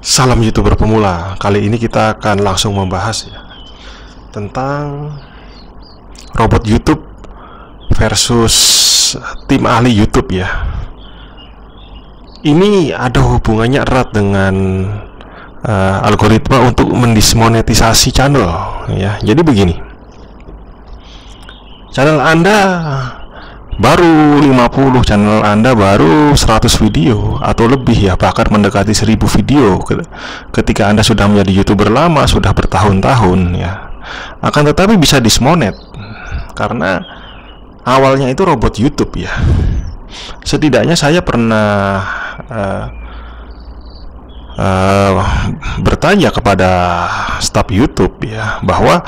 Salam YouTuber pemula. Kali ini kita akan langsung membahas ya tentang robot YouTube versus tim ahli YouTube ya. Ini ada hubungannya erat dengan algoritma untuk mendismonetisasi channel ya. Jadi begini, channel Anda baru 50, channel Anda baru 100 video atau lebih ya, bahkan mendekati 1000 video ketika Anda sudah menjadi YouTuber lama, sudah bertahun-tahun ya. Akan tetapi bisa dismonet karena awalnya itu robot YouTube ya. Setidaknya saya pernah bertanya kepada staf YouTube ya, bahwa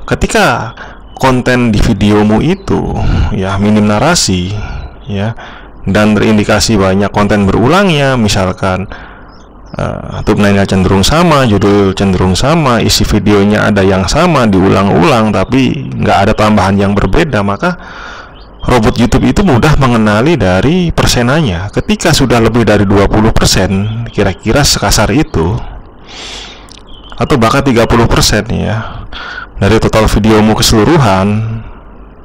ketika konten di videomu itu ya minim narasi ya, dan terindikasi banyak konten berulangnya, misalkan thumbnailnya cenderung sama, judul cenderung sama, isi videonya ada yang sama, diulang-ulang tapi nggak ada tambahan yang berbeda, maka robot YouTube itu mudah mengenali dari persenanya. Ketika sudah lebih dari 20%, kira-kira sekasar itu, atau bahkan 30% ya, dari total videomu keseluruhan,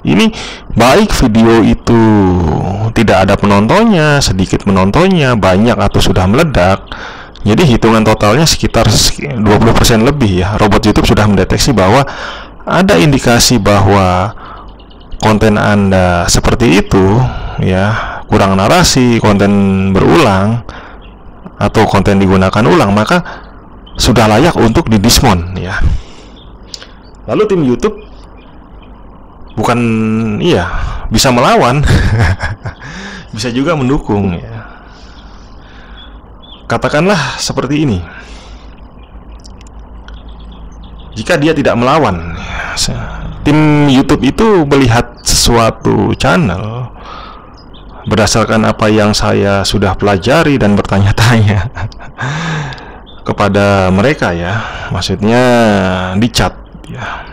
ini baik video itu tidak ada penontonnya, sedikit penontonnya, banyak atau sudah meledak, jadi hitungan totalnya sekitar 20% lebih ya, robot YouTube sudah mendeteksi bahwa ada indikasi bahwa konten Anda seperti itu ya, kurang narasi, konten berulang, atau konten digunakan ulang, maka sudah layak untuk didismon ya. Lalu tim YouTube bukan bisa melawan bisa juga mendukung ya. Katakanlah seperti ini, jika dia tidak melawan ya, tim YouTube itu melihat sesuatu channel berdasarkan apa yang saya sudah pelajari dan bertanya-tanya kepada mereka ya, maksudnya di chat ya,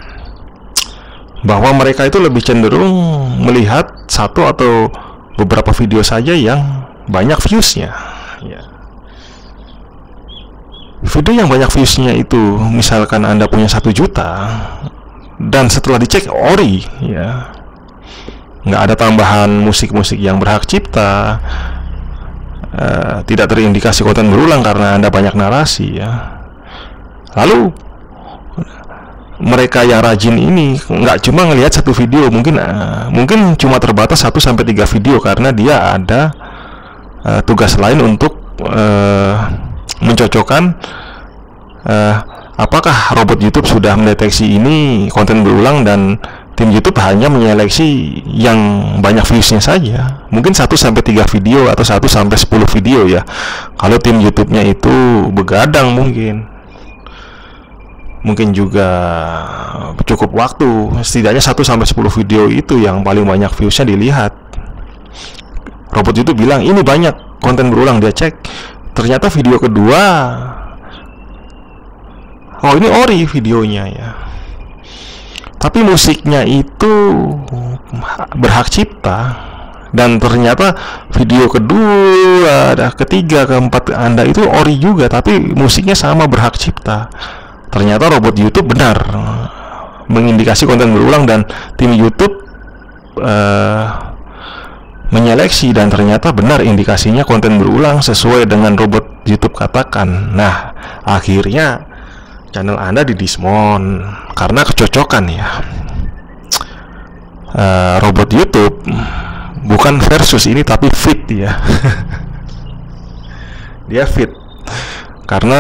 bahwa mereka itu lebih cenderung melihat satu atau beberapa video saja yang banyak viewsnya ya. Video yang banyak viewsnya itu, misalkan Anda punya 1 juta dan setelah dicek ori ya, nggak ada tambahan musik-musik yang berhak cipta, tidak terindikasi konten berulang karena Anda banyak narasi ya. Lalu mereka yang rajin ini nggak cuma ngelihat 1 video, mungkin cuma terbatas 1-3 video karena dia ada tugas lain untuk mencocokkan apakah robot YouTube sudah mendeteksi ini konten berulang, dan tim YouTube hanya menyeleksi yang banyak viewsnya saja, mungkin 1-3 video atau 1-10 video ya. Kalau tim YouTube-nya itu begadang, mungkin juga cukup waktu, setidaknya 1-10 video itu yang paling banyak viewsnya dilihat. Robot YouTube bilang ini banyak konten berulang, dia cek, ternyata video kedua, oh ini ori videonya ya, tapi musiknya itu berhak cipta, dan ternyata video kedua, ketiga, keempat Anda itu ori juga, tapi musiknya sama, berhak cipta. Ternyata robot YouTube benar mengindikasi konten berulang, dan tim YouTube menyeleksi, dan ternyata benar indikasinya konten berulang sesuai dengan robot YouTube katakan. Nah, akhirnya channel Anda didismon karena kecocokan ya. Robot YouTube bukan versus ini, tapi fit ya. Dia fit karena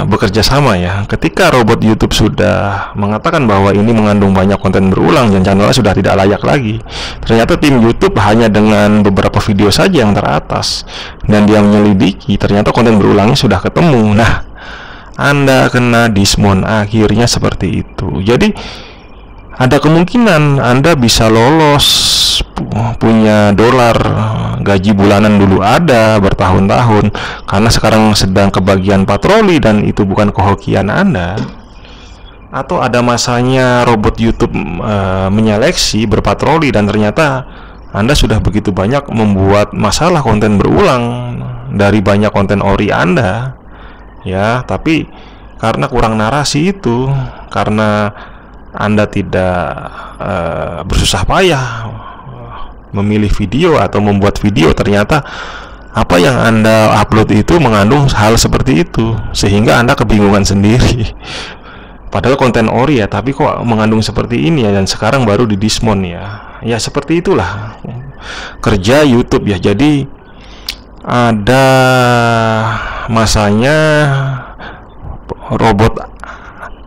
bekerja sama ya. Ketika robot YouTube sudah mengatakan bahwa ini mengandung banyak konten berulang dan channelnya sudah tidak layak lagi, ternyata tim YouTube hanya dengan beberapa video saja yang teratas, dan dia menyelidiki, ternyata konten berulangnya sudah ketemu. Nah, Anda kena dismon, akhirnya seperti itu. Jadi ada kemungkinan Anda bisa lolos, punya dolar, gaji bulanan dulu ada bertahun-tahun, karena sekarang sedang kebagian patroli dan itu bukan kehokian Anda. Atau ada masanya robot YouTube menyeleksi, berpatroli, dan ternyata Anda sudah begitu banyak membuat masalah konten berulang dari banyak konten ori Anda ya. Tapi karena kurang narasi itu, karena Anda tidak bersusah payah memilih video atau membuat video, ternyata apa yang Anda upload itu mengandung hal seperti itu, sehingga Anda kebingungan sendiri. Padahal konten ori ya, tapi kok mengandung seperti ini ya, dan sekarang baru di dismon ya. Ya seperti itulah kerja YouTube ya. Jadi ada masanya robot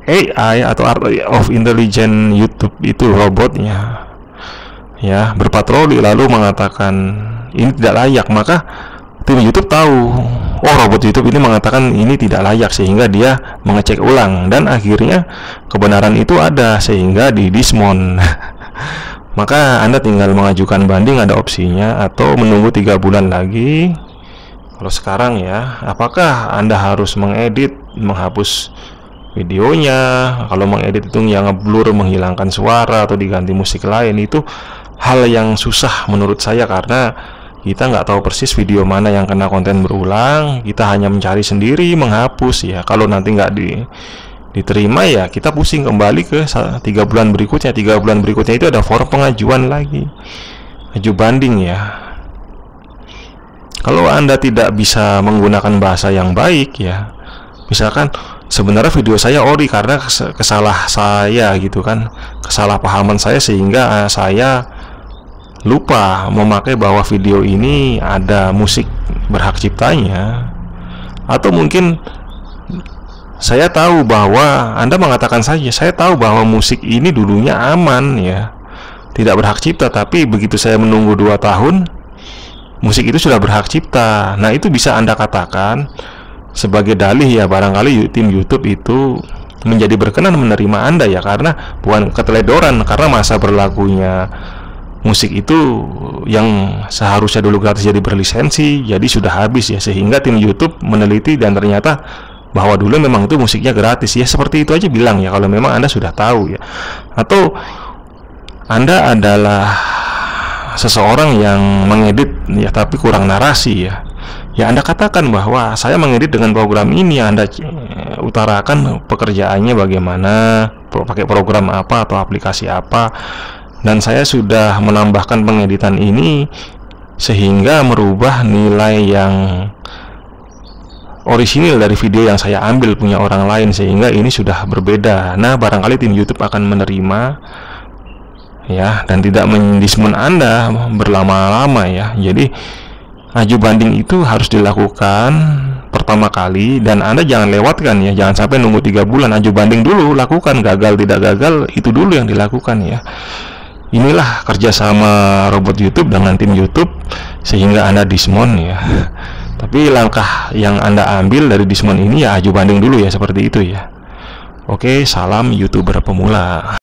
AI atau Art of Intelligence YouTube itu, robotnya ya berpatroli lalu mengatakan ini tidak layak, maka tim YouTube tahu, oh robot YouTube ini mengatakan ini tidak layak, sehingga dia mengecek ulang dan akhirnya kebenaran itu ada sehingga di dismon. Maka Anda tinggal mengajukan banding, ada opsinya, atau menunggu 3 bulan lagi. Kalau sekarang ya, apakah Anda harus mengedit, menghapus videonya? Kalau mengedit itu yang ngeblur, menghilangkan suara atau diganti musik lain, itu hal yang susah menurut saya, karena kita nggak tahu persis video mana yang kena konten berulang. Kita hanya mencari sendiri, menghapus ya. Kalau nanti nggak diterima ya kita pusing kembali ke 3 bulan berikutnya. 3 bulan berikutnya itu ada form pengajuan lagi, aju banding ya. Kalau Anda tidak bisa menggunakan bahasa yang baik ya, misalkan sebenarnya video saya ori karena kesalah saya gitu kan, kesalahpahaman saya, sehingga saya lupa memakai bahwa video ini ada musik berhak ciptanya. Atau mungkin saya tahu bahwa Anda mengatakan saja, saya tahu bahwa musik ini dulunya aman ya, tidak berhak cipta, tapi begitu saya menunggu 2 tahun, musik itu sudah berhak cipta. Nah itu bisa Anda katakan sebagai dalih ya, barangkali tim YouTube itu menjadi berkenan menerima Anda ya, karena bukan keteledoran, karena masa berlakunya musik itu yang seharusnya dulu gratis jadi berlisensi, jadi sudah habis ya, sehingga tim YouTube meneliti dan ternyata bahwa dulu memang itu musiknya gratis ya. Seperti itu aja bilang ya, kalau memang Anda sudah tahu ya. Atau Anda adalah seseorang yang mengedit ya tapi kurang narasi ya, ya Anda katakan bahwa saya mengedit dengan program ini, Anda utarakan pekerjaannya bagaimana, pakai program apa atau aplikasi apa, dan saya sudah menambahkan pengeditan ini sehingga merubah nilai yang orisinil dari video yang saya ambil punya orang lain, sehingga ini sudah berbeda. Nah barangkali tim YouTube akan menerima ya, dan tidak mendismun Anda berlama-lama ya. Jadi aju banding itu harus dilakukan pertama kali, dan Anda jangan lewatkan ya, jangan sampai nunggu 3 bulan. Aju banding dulu, lakukan, gagal tidak gagal itu dulu yang dilakukan ya. Inilah kerjasama robot YouTube dengan tim YouTube sehingga Anda dismon ya. Tapi langkah yang Anda ambil dari dismon ini ya aju banding dulu ya, seperti itu ya. Oke, salam YouTuber pemula.